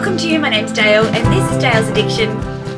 Welcome to you, my name's Dayle and this is Dayle's Addiction.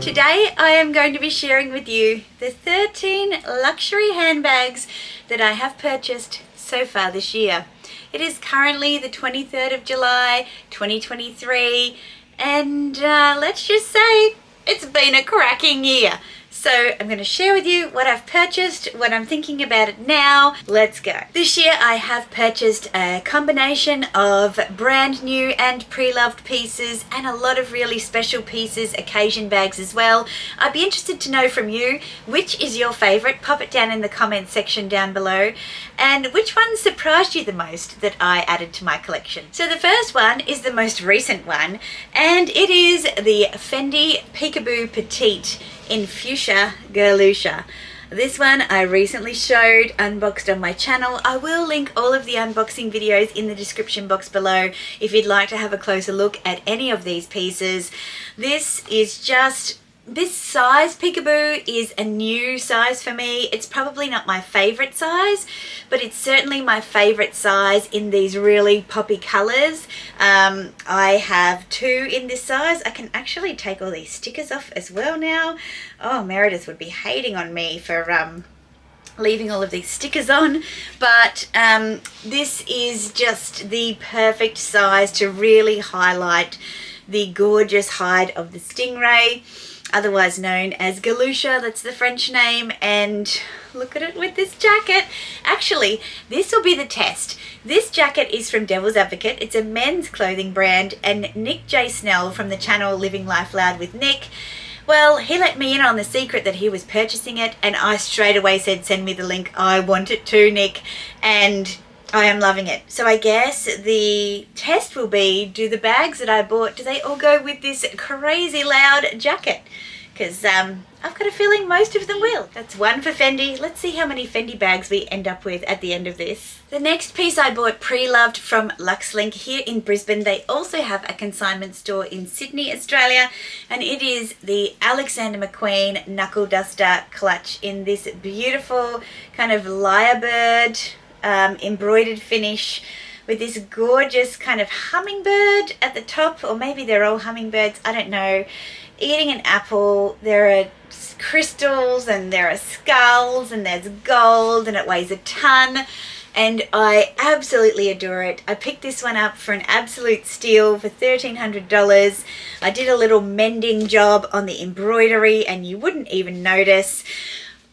Today I am going to be sharing with you the 13 luxury handbags that I have purchased so far this year. It is currently the 23rd of July 2023 and let's just say it's been a cracking year. So I'm going to share with you what I've purchased, what I'm thinking about it now. Let's go. This year I have purchased a combination of brand new and pre-loved pieces and a lot of really special pieces, occasion bags as well. I'd be interested to know from you, which is your favorite? Pop it down in the comments section down below. And which one surprised you the most that I added to my collection? So the first one is the most recent one, and it is the Fendi Peekaboo Petite in Fuchsia Girlusha. This one I recently showed, unboxed on my channel. I will link all of the unboxing videos in the description box below if you'd like to have a closer look at any of these pieces. This size peekaboo is a new size for me. It's probably not my favorite size, but it's certainly my favorite size in these really poppy colors. I have two in this size. I can actually take all these stickers off as well now. Oh, Meredith would be hating on me for leaving all of these stickers on, but this is just the perfect size to really highlight the gorgeous hide of the stingray, otherwise known as Girlusha. That's the French name. And look at it with this jacket. Actually, this will be the test. This jacket is from Devil's Advocate. It's a men's clothing brand, and Nick J. Snell from the channel Living Life Loud with Nick, well, he let me in on the secret that he was purchasing it, and I straight away said, send me the link. I want it too, Nick. And I am loving it. So I guess the test will be, do the bags that I bought, do they all go with this crazy loud jacket? Because I've got a feeling most of them will. That's one for Fendi. Let's see how many Fendi bags we end up with at the end of this. The next piece I bought pre-loved from LuxLink here in Brisbane. They also have a consignment store in Sydney, Australia, and it is the Alexander McQueen Knuckle Duster Clutch in this beautiful kind of lyrebird embroidered finish with this gorgeous kind of hummingbird at the top, or maybe they're all hummingbirds, I don't know, eating an apple. There are crystals and there are skulls and there's gold and it weighs a ton, and I absolutely adore it. I picked this one up for an absolute steal for $1,300. I did a little mending job on the embroidery and you wouldn't even notice.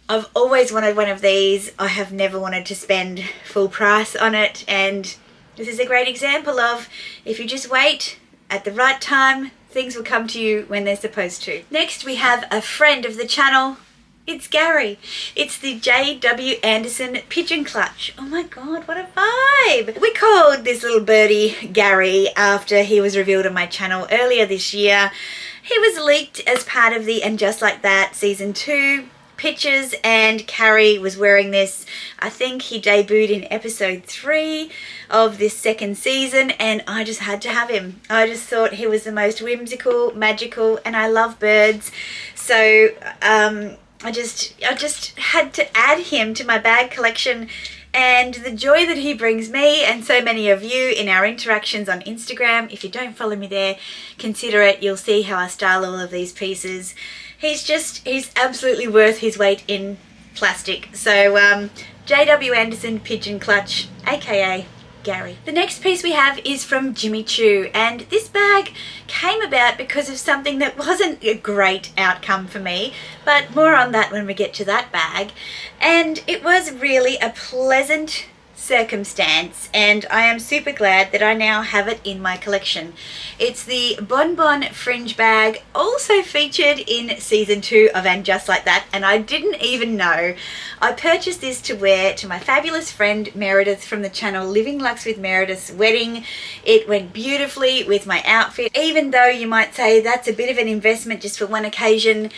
I've always wanted one of these. I have never wanted to spend full price on it, and this is a great example of, if you just wait at the right time, things will come to you when they're supposed to. Next we have a friend of the channel. It's Gary. It's the J.W. Anderson Pigeon Clutch. Oh my god, what a vibe! We called this little birdie Gary after he was revealed on my channel earlier this year. He was leaked as part of the And Just Like That Season 2 pictures, and Carrie was wearing this. I think he debuted in episode 3 of this second season, and I just had to have him. I just thought he was the most whimsical, magical, and I love birds, so I just had to add him to my bag collection. And the joy that he brings me and so many of you in our interactions on Instagram, if you don't follow me there, consider it. You'll see how I style all of these pieces. He's absolutely worth his weight in plastic. So J.W. Anderson Pigeon Clutch, aka Gary. The next piece we have is from Jimmy Choo, and this bag came about because of something that wasn't a great outcome for me, but more on that when we get to that bag. And it was really a pleasant circumstance, and I am super glad that I now have it in my collection. It's the Bonbon Fringe bag, also featured in season 2 of And Just Like That, and I didn't even know. I purchased this to wear to my fabulous friend Meredith from the channel Living Lux with Meredith's wedding. It went beautifully with my outfit, even though you might say that's a bit of an investment just for one occasion.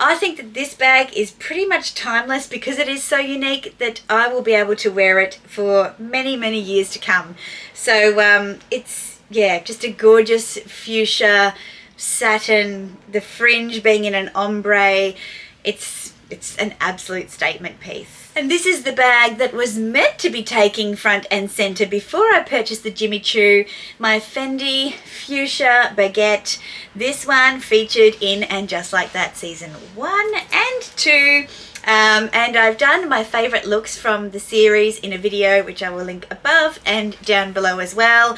I think that this bag is pretty much timeless because it is so unique that I will be able to wear it for many, many years to come. So it's, yeah, just a gorgeous fuchsia satin, the fringe being in an ombre. It's It's an absolute statement piece. And this is the bag that was meant to be taking front and center before I purchased the Jimmy Choo, my Fendi Fuchsia Baguette. This one featured in And Just Like That season 1 and 2. And I've done my favorite looks from the series in a video, which I will link above and down below as well.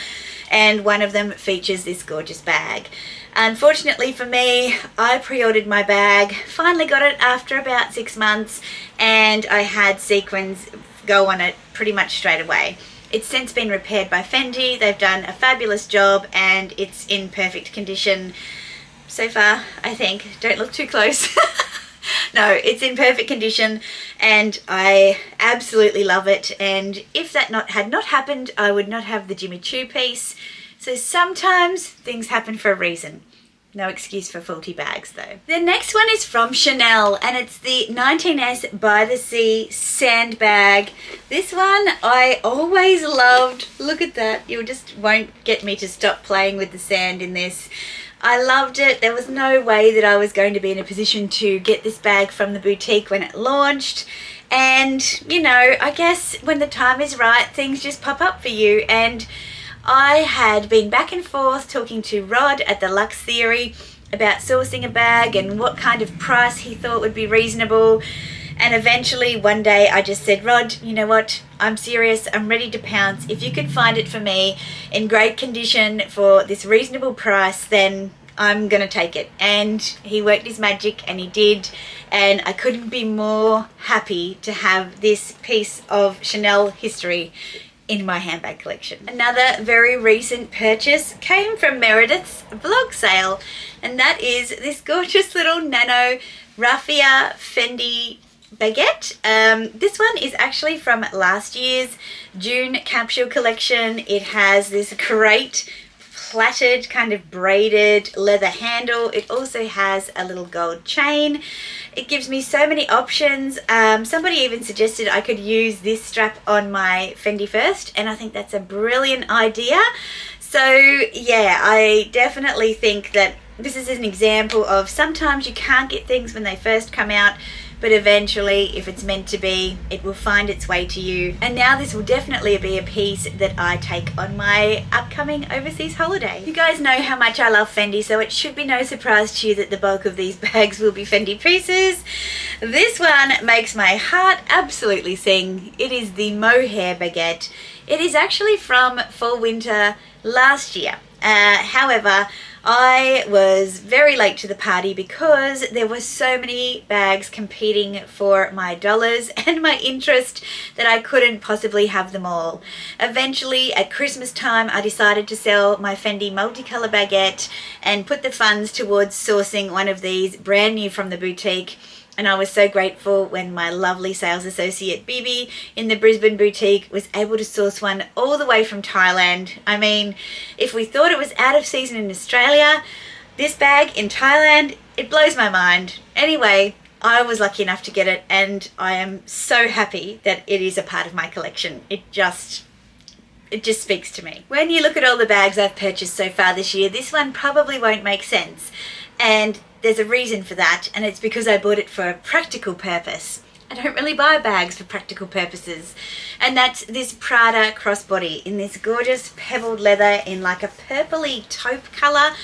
And one of them features this gorgeous bag. Unfortunately for me, I pre-ordered my bag, finally got it after about 6 months, and I had sequins go on it pretty much straight away. It's since been repaired by Fendi. They've done a fabulous job and it's in perfect condition so far, I think. Don't look too close. No, it's in perfect condition and I absolutely love it. And if that had not happened, I would not have the Jimmy Choo piece. So sometimes things happen for a reason. No excuse for faulty bags though. The next one is from Chanel and it's the 19S By the Sea sandbag. This one I always loved. Look at that. You just won't get me to stop playing with the sand in this. I loved it. There was no way that I was going to be in a position to get this bag from the boutique when it launched. And, you know, I guess when the time is right, things just pop up for you. And I had been back and forth talking to Rod at the Luxe Theory about sourcing a bag and what kind of price he thought would be reasonable. And eventually one day I just said, Rod, you know what? I'm serious. I'm ready to pounce. If you can find it for me in great condition for this reasonable price, then I'm going to take it. And he worked his magic and he did. And I couldn't be more happy to have this piece of Chanel history in my handbag collection. Another very recent purchase came from Meredith's vlog sale. And that is this gorgeous little nano raffia Fendi baguette. This one is actually from last year's June capsule collection. It has this great plaited kind of braided leather handle. It also has a little gold chain. It gives me so many options. Somebody even suggested I could use this strap on my Fendi first, and I think that's a brilliant idea. So yeah, I definitely think that this is an example of sometimes you can't get things when they first come out, but eventually, if it's meant to be, it will find its way to you. And now this will definitely be a piece that I take on my upcoming overseas holiday. You guys know how much I love Fendi, so it should be no surprise to you that the bulk of these bags will be Fendi pieces. This one makes my heart absolutely sing. It is the mohair baguette. It is actually from fall winter last year. However, I was very late to the party because there were so many bags competing for my dollars and my interest that I couldn't possibly have them all. Eventually, at Christmas time, I decided to sell my Fendi multicolour baguette and put the funds towards sourcing one of these brand new from the boutique. And I was so grateful when my lovely sales associate Bibi in the Brisbane boutique was able to source one all the way from Thailand. I mean, if we thought it was out of season in Australia, this bag in Thailand, it blows my mind. Anyway, I was lucky enough to get it and I am so happy that it is a part of my collection. It just speaks to me. When you look at all the bags I've purchased so far this year, this one probably won't make sense. And there's a reason for that, and it's because I bought it for a practical purpose. I don't really buy bags for practical purposes. And that's this Prada crossbody in this gorgeous pebbled leather in like a purpley taupe colour.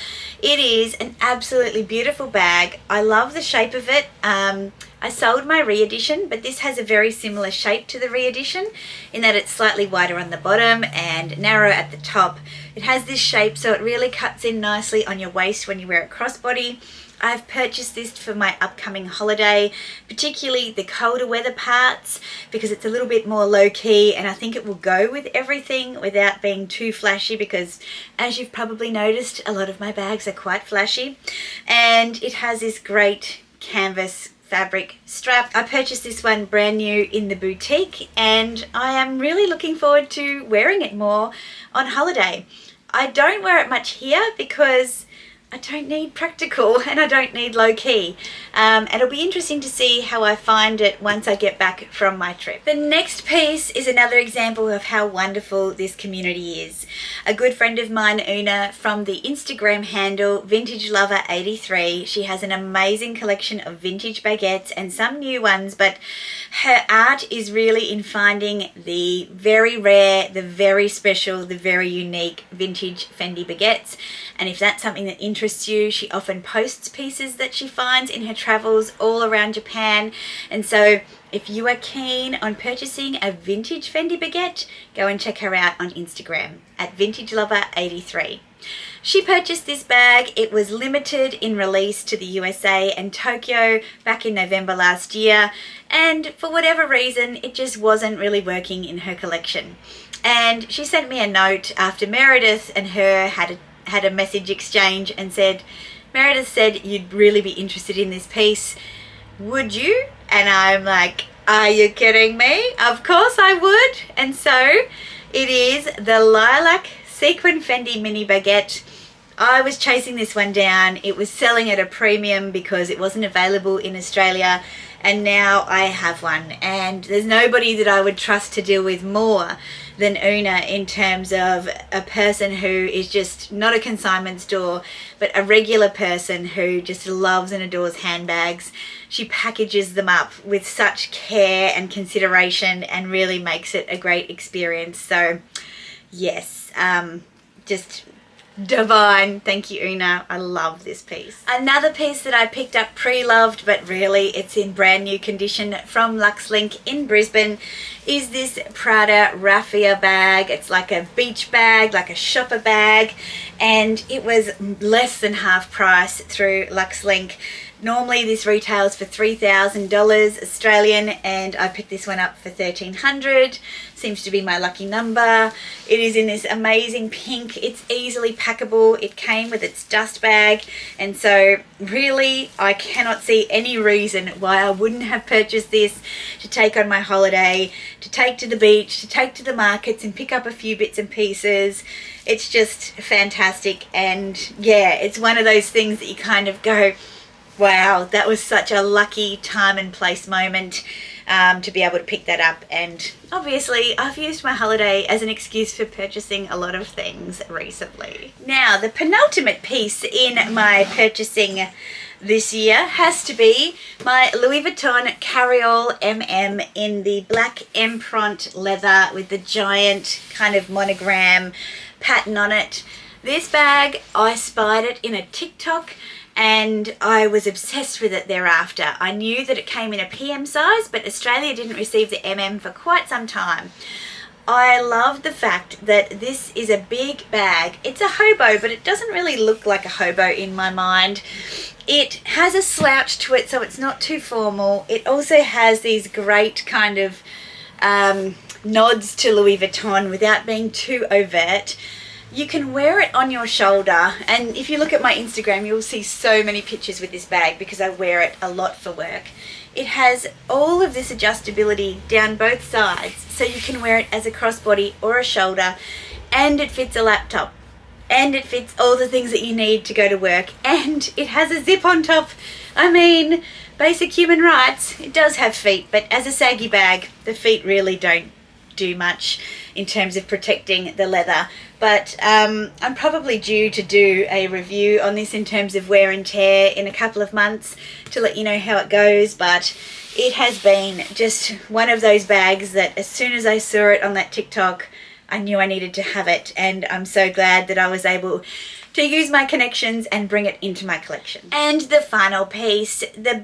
It is an absolutely beautiful bag. I love the shape of it. I sold my re-edition, but this has a very similar shape to the re-edition in that it's slightly wider on the bottom and narrow at the top. It has this shape so it really cuts in nicely on your waist when you wear a crossbody. I've purchased this for my upcoming holiday, particularly the colder weather parts, because it's a little bit more low-key and I think it will go with everything without being too flashy, because as you've probably noticed, a lot of my bags are quite flashy. And it has this great canvas fabric strap. I purchased this one brand new in the boutique and I am really looking forward to wearing it more on holiday. I don't wear it much here because I don't need practical and I don't need low key. It'll be interesting to see how I find it once I get back from my trip. The next piece is another example of how wonderful this community is. A good friend of mine, Una, from the Instagram handle VintageLover83, she has an amazing collection of vintage baguettes and some new ones, but her art is really in finding the very rare, the very special, the very unique vintage Fendi baguettes. And if that's something that interests you, she often posts pieces that she finds in her travels all around Japan. And so if you are keen on purchasing a vintage Fendi baguette, go and check her out on Instagram at VintageLover83. She purchased this bag. It was limited in release to the USA and Tokyo back in November last year, and for whatever reason it just wasn't really working in her collection. And she sent me a note after Meredith and her had a message exchange and said, Meredith said you'd really be interested in this piece. Would you? And I'm like, are you kidding me? Of course I would. And so it is the Lilac Sequin Fendi Mini Baguette. I was chasing this one down. It was selling at a premium because it wasn't available in Australia, and now I have one, and there's nobody that I would trust to deal with more than Una in terms of a person who is just not a consignment store but a regular person who just loves and adores handbags. She packages them up with such care and consideration and really makes it a great experience. So yes, just divine. Thank you, Una. I love this piece. Another piece that I picked up pre-loved, but really it's in brand new condition from LuxLink in Brisbane, is this Prada Raffia bag. It's like a beach bag, like a shopper bag, and it was less than half price through LuxLink. Normally this retails for $3,000 Australian, and I picked this one up for $1,300. Seems to be my lucky number. It is in this amazing pink. It's easily packable. It came with its dust bag, and so really I cannot see any reason why I wouldn't have purchased this to take on my holiday, to take to the beach, to take to the markets and pick up a few bits and pieces. It's just fantastic, and yeah, it's one of those things that you kind of go, wow, that was such a lucky time and place moment to be able to pick that up. And obviously I've used my holiday as an excuse for purchasing a lot of things recently. Now, the penultimate piece in my purchasing this year has to be my Louis Vuitton Carriole MM in the black empreinte leather with the giant kind of monogram pattern on it. This bag, I spied it in a TikTok and I was obsessed with it thereafter. I knew that it came in a PM size, but Australia didn't receive the MM for quite some time. I love the fact that this is a big bag. It's a hobo, but it doesn't really look like a hobo in my mind. It has a slouch to it, so it's not too formal. It also has these great kind of nods to Louis Vuitton without being too overt. You can wear it on your shoulder, and if you look at my Instagram you'll see so many pictures with this bag because I wear it a lot for work. It has all of this adjustability down both sides, so you can wear it as a crossbody or a shoulder, and it fits a laptop, and it fits all the things that you need to go to work, and it has a zip on top. I mean, basic human rights. It does have feet, but as a saggy bag the feet really don't do much in terms of protecting the leather. But I'm probably due to do a review on this in terms of wear and tear in a couple of months to let you know how it goes. But it has been just one of those bags that as soon as I saw it on that TikTok I knew I needed to have it, and I'm so glad that I was able to use my connections and bring it into my collection. And the final piece, the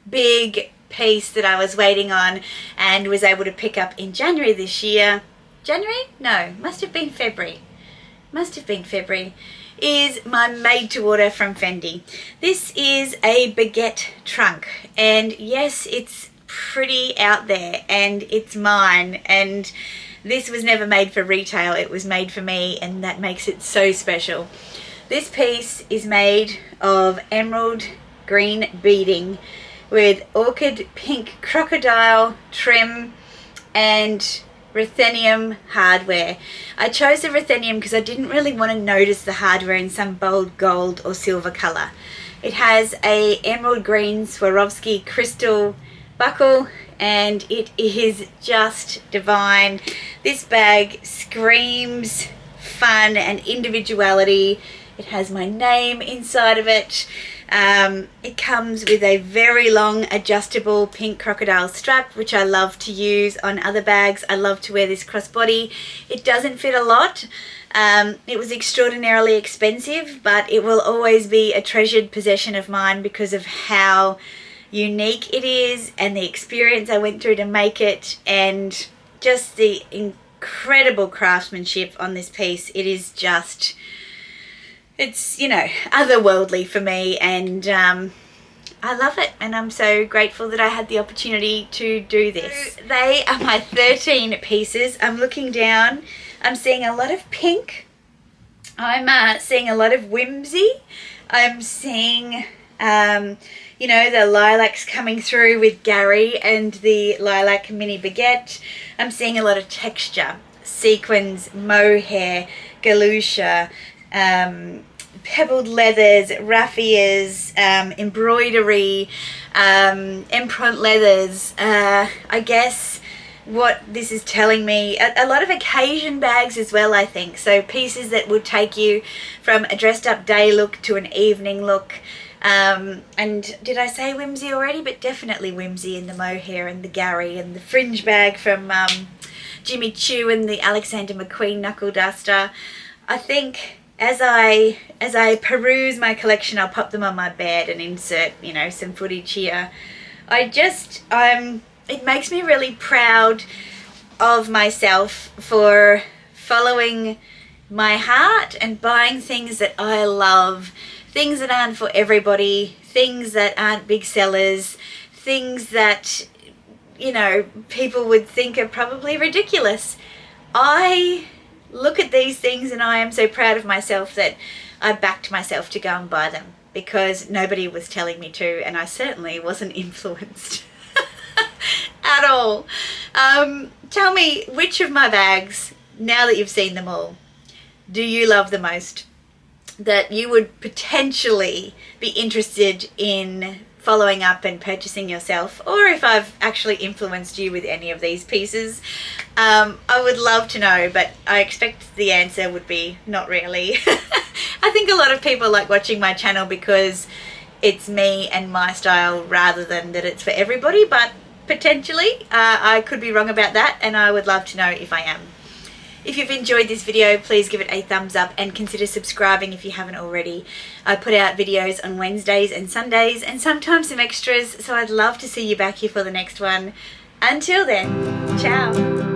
big piece that I was waiting on and was able to pick up in January this year. January? No, must have been February. Is my made to order from Fendi. This is a baguette trunk, and yes, it's pretty out there and it's mine, and this was never made for retail, it was made for me, and that makes it so special. This piece is made of emerald green beading with orchid pink crocodile trim, and ruthenium hardware. I chose the ruthenium because I didn't really want to notice the hardware in some bold gold or silver colour. It has a emerald green Swarovski crystal buckle and it is just divine. This bag screams fun and individuality. It has my name inside of it. It comes with a very long adjustable pink crocodile strap, which I love to use on other bags. I love to wear this crossbody. It doesn't fit a lot. It was extraordinarily expensive, but it will always be a treasured possession of mine because of how unique it is and the experience I went through to make it and just the incredible craftsmanship on this piece. It is just, it's, you know, otherworldly for me, and I love it, and I'm so grateful that I had the opportunity to do this. They are my 13 pieces. I'm looking down, I'm seeing a lot of pink, I'm seeing a lot of whimsy, I'm seeing you know, the lilacs coming through with Gary and the lilac mini baguette. I'm seeing a lot of texture, sequins, mohair, galusha, pebbled leathers, raffias, embroidery, empreinte leathers. I guess what this is telling me, a lot of occasion bags as well, I think. So pieces that would take you from a dressed up day look to an evening look. And did I say whimsy already? But definitely whimsy in the mohair and the Gary and the fringe bag from Jimmy Choo and the Alexander McQueen knuckle duster. I think as I peruse my collection, I'll pop them on my bed and insert, you know, some footage here. It makes me really proud of myself for following my heart and buying things that I love. Things that aren't for everybody, things that aren't big sellers, things that, you know, people would think are probably ridiculous. I look at these things and I am so proud of myself that I backed myself to go and buy them because nobody was telling me to, and I certainly wasn't influenced at all. Tell me, which of my bags, now that you've seen them all, do you love the most? That you would potentially be interested in following up and purchasing yourself, or if I've actually influenced you with any of these pieces. I would love to know, but I expect the answer would be not really. I think a lot of people like watching my channel because it's me and my style rather than that it's for everybody, but potentially I could be wrong about that, and I would love to know if I am. If you've enjoyed this video, please give it a thumbs up and consider subscribing if you haven't already. I put out videos on Wednesdays and Sundays and sometimes some extras, so I'd love to see you back here for the next one. Until then, ciao.